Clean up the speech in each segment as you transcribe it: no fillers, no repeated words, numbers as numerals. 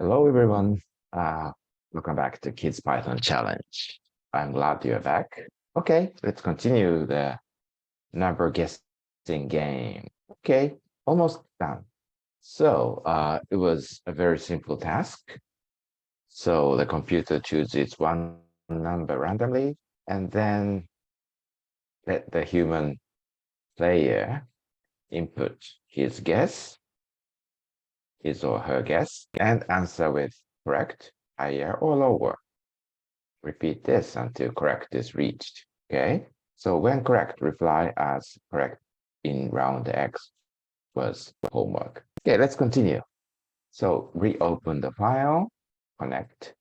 Hello, everyone. Uh, Welcome back to Kids Python Challenge. I'm glad you're back. Okay, let's continue the number guessing game. Okay, almost done. So it was a very simple task. So the computer chooses one number randomly, and then let the human player input his guess, his or her guess, and answer with correct, higher, or lower. Repeat this until correct is reached. Okay, so when correct, reply as correct in round X was homework. Okay, let's continue. So reopen the file, connect.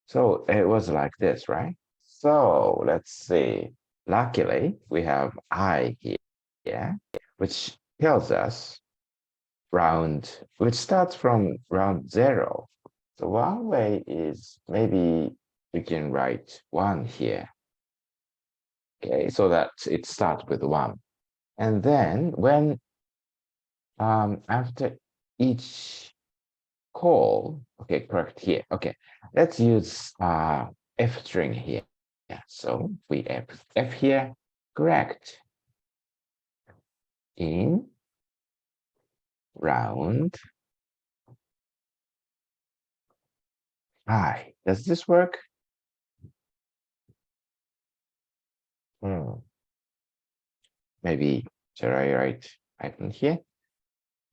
So it was like this, right? So let's see. Luckily, we have I here, which tells us which starts from round 0. So one way is maybe we can write 1 here. Okay, so that it starts with 1. And then when after each call, okay, correct here. Okay, let's use F string here. Yeah, so we F here, correct. In round I. Does this work? Maybe should I write icon here?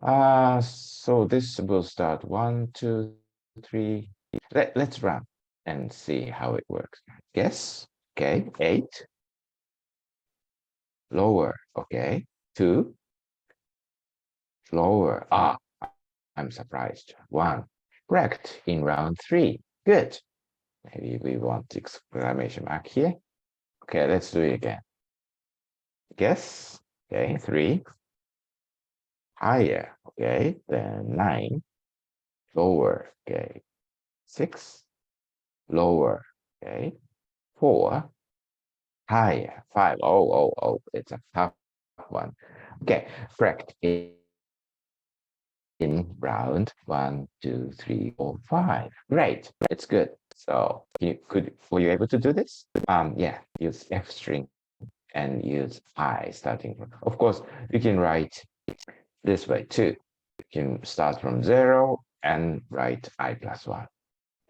So this will start 1, 2, 3. Let's run and see how it works. Guess, okay, 8. Lower, okay, 2. Lower, I'm surprised. 1. Correct in round 3. Good. Maybe we want exclamation mark here. Okay, let's do it again. Guess, okay, 3. Higher, okay, then 9. Lower, okay, 6. Lower, okay, 4. Higher, 5. Oh, it's a tough one. Okay, correct in round 1, 2, 3, 4, 5. Great, it's good. So were you able to do this? Yeah, use F string and use I starting from. Of course, you can write this way too. You can start from 0 and write I plus 1.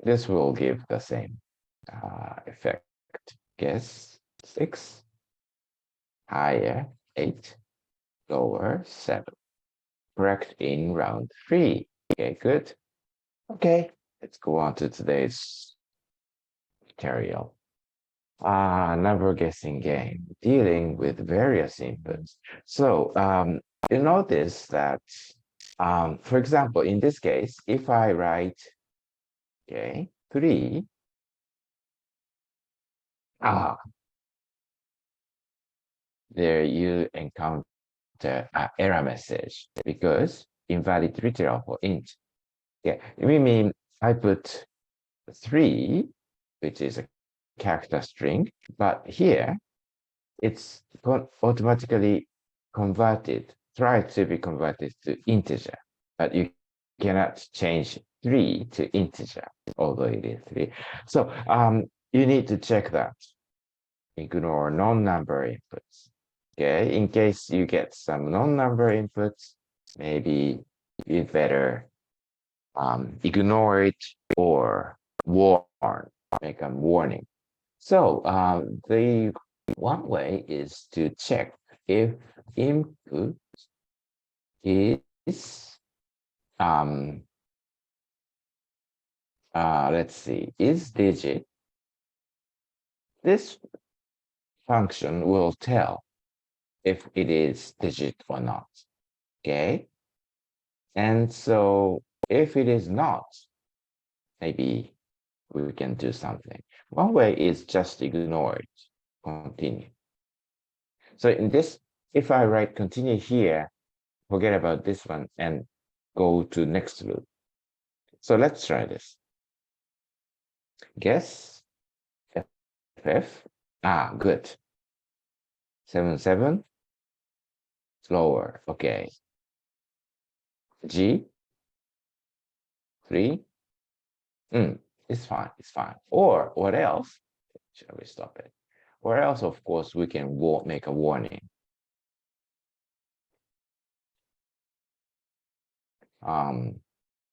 This will give the same effect. Guess 6, higher 8, lower 7. Correct in round 3. Okay, good. Okay, let's go on to today's material. Number guessing game, dealing with various inputs. So you notice that, for example, in this case, if I write, okay, 3, there you encounter an error message because invalid literal for int. Yeah, we mean I put 3, which is a character string, but here it's automatically converted, try to be converted to integer, but you cannot change 3 to integer, although it is 3. So you need to check that. Ignore non-number inputs. Okay, in case you get some non-number inputs, maybe you better ignore it or make a warning. So the one way is to check if input is let's see, is digit. This function will tell if it is digit or not. Okay, and so if it is not, maybe we can do something. One way is just ignore it, continue. So in this, if I write continue here, forget about this one and go to next loop. So let's try this. Guess FF. Good. 7, 7. Slower. Okay. G. 3. It's fine, it's fine. Or what else? Shall we stop it? Or else, of course, we can make a warning.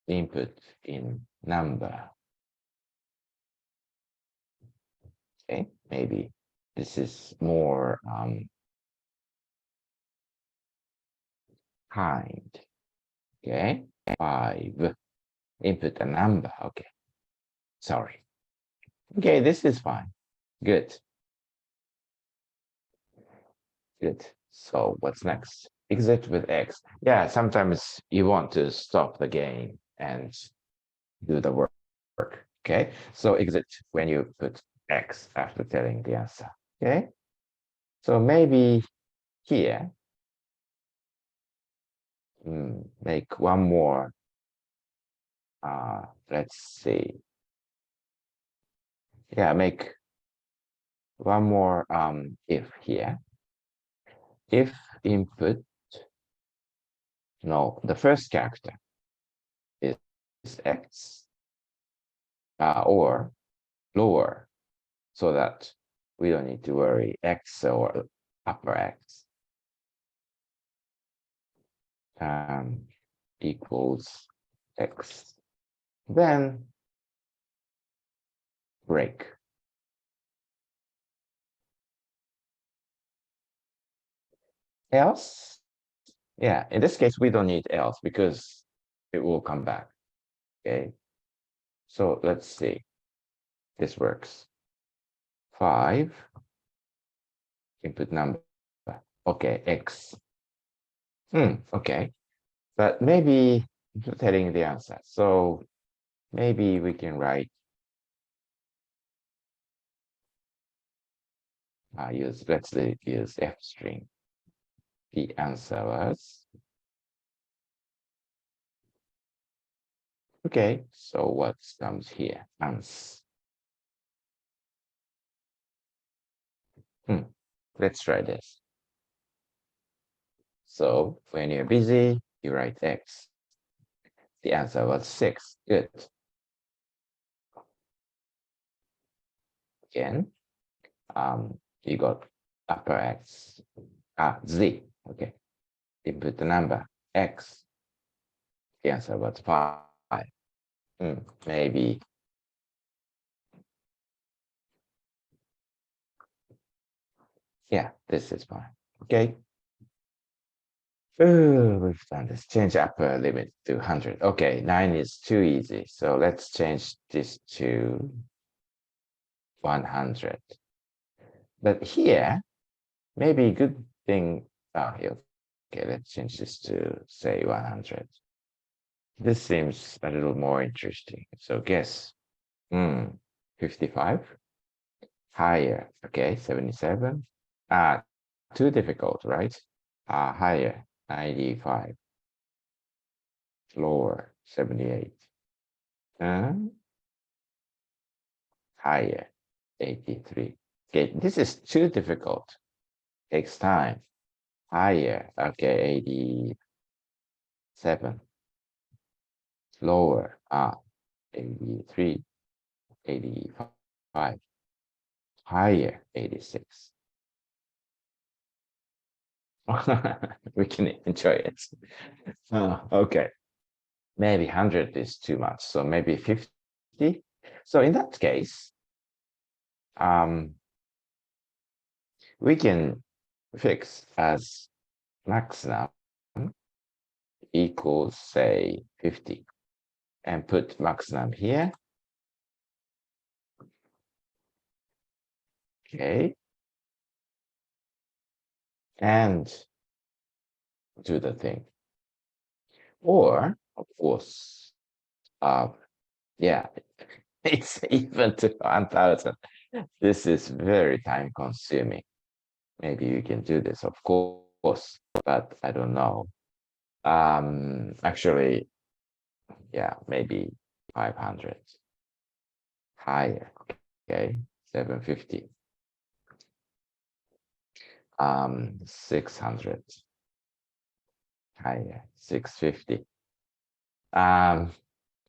Input in number. Okay, maybe this is more kind. Okay, 5. Input a number. Okay, sorry. Okay, this is fine. Good. Good. So what's next? Exit with X. Yeah, sometimes you want to stop the game and do the work. Okay, so exit when you put X after telling the answer. Okay, so maybe here, make one more. Let's see. Yeah, make one more if here. If input, no, the first character is X or lower, so that we don't need to worry X or upper X equals X. Then break. Else, yeah, in this case, we don't need else because it will come back. Okay, so let's see. This works. 5 input number. Okay, X. Okay, but maybe not telling the answer. So maybe we can write let's use F string. The answer was okay. So what comes here? Ans. Let's try this. So when you're busy, you write X. The answer was 6. Good. Again, you got upper X. Z. Okay. Input the number X. The answer was 5. Maybe. Yeah, this is fine. Okay. Oh, we've done this. Change upper limit to 100. Okay, 9 is too easy. So let's change this to 100. But here, maybe a good thing. Okay, let's change this to say 100. This seems a little more interesting. So guess. 55. Higher. Okay, 77. Too difficult, right? Higher. 95. Lower. 78. Higher. 83. Okay, this is too difficult. Takes time. Higher. Okay, 87. Lower. 83. 85. Higher. 86. We can enjoy it. Okay. Maybe 100 is too much. So maybe 50. So in that case, we can fix as maximum equals, say, 50 and put maximum here. Okay. And do the thing. Or, of course, yeah, it's even to 1,000. This is very time consuming. Maybe you can do this, of course, but I don't know. Actually, yeah, maybe 500. Higher. Okay, 750. 600. Higher, 650.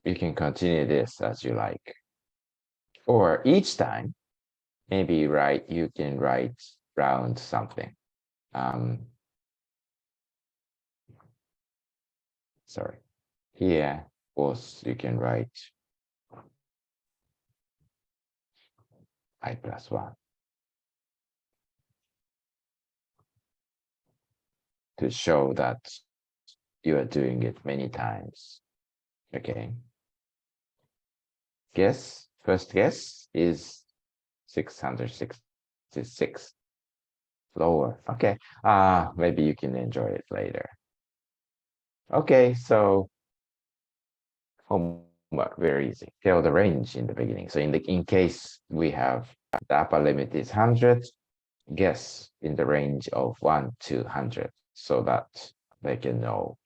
you can continue this as you like. Or each time, maybe you can write round something. Sorry. Here, also you can write I+1 to show that you are doing it many times. Okay. First guess is 666. Lower. Okay. Maybe you can enjoy it later. Okay, so homework, very easy. Tell the range in the beginning. So in case we have the upper limit is 100, guess in the range of 1 to 100 so that they can know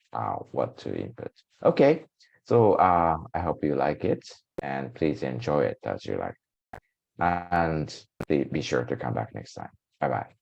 what to input. Okay, so I hope you like it and please enjoy it as you like. And be sure to come back next time. Bye-bye.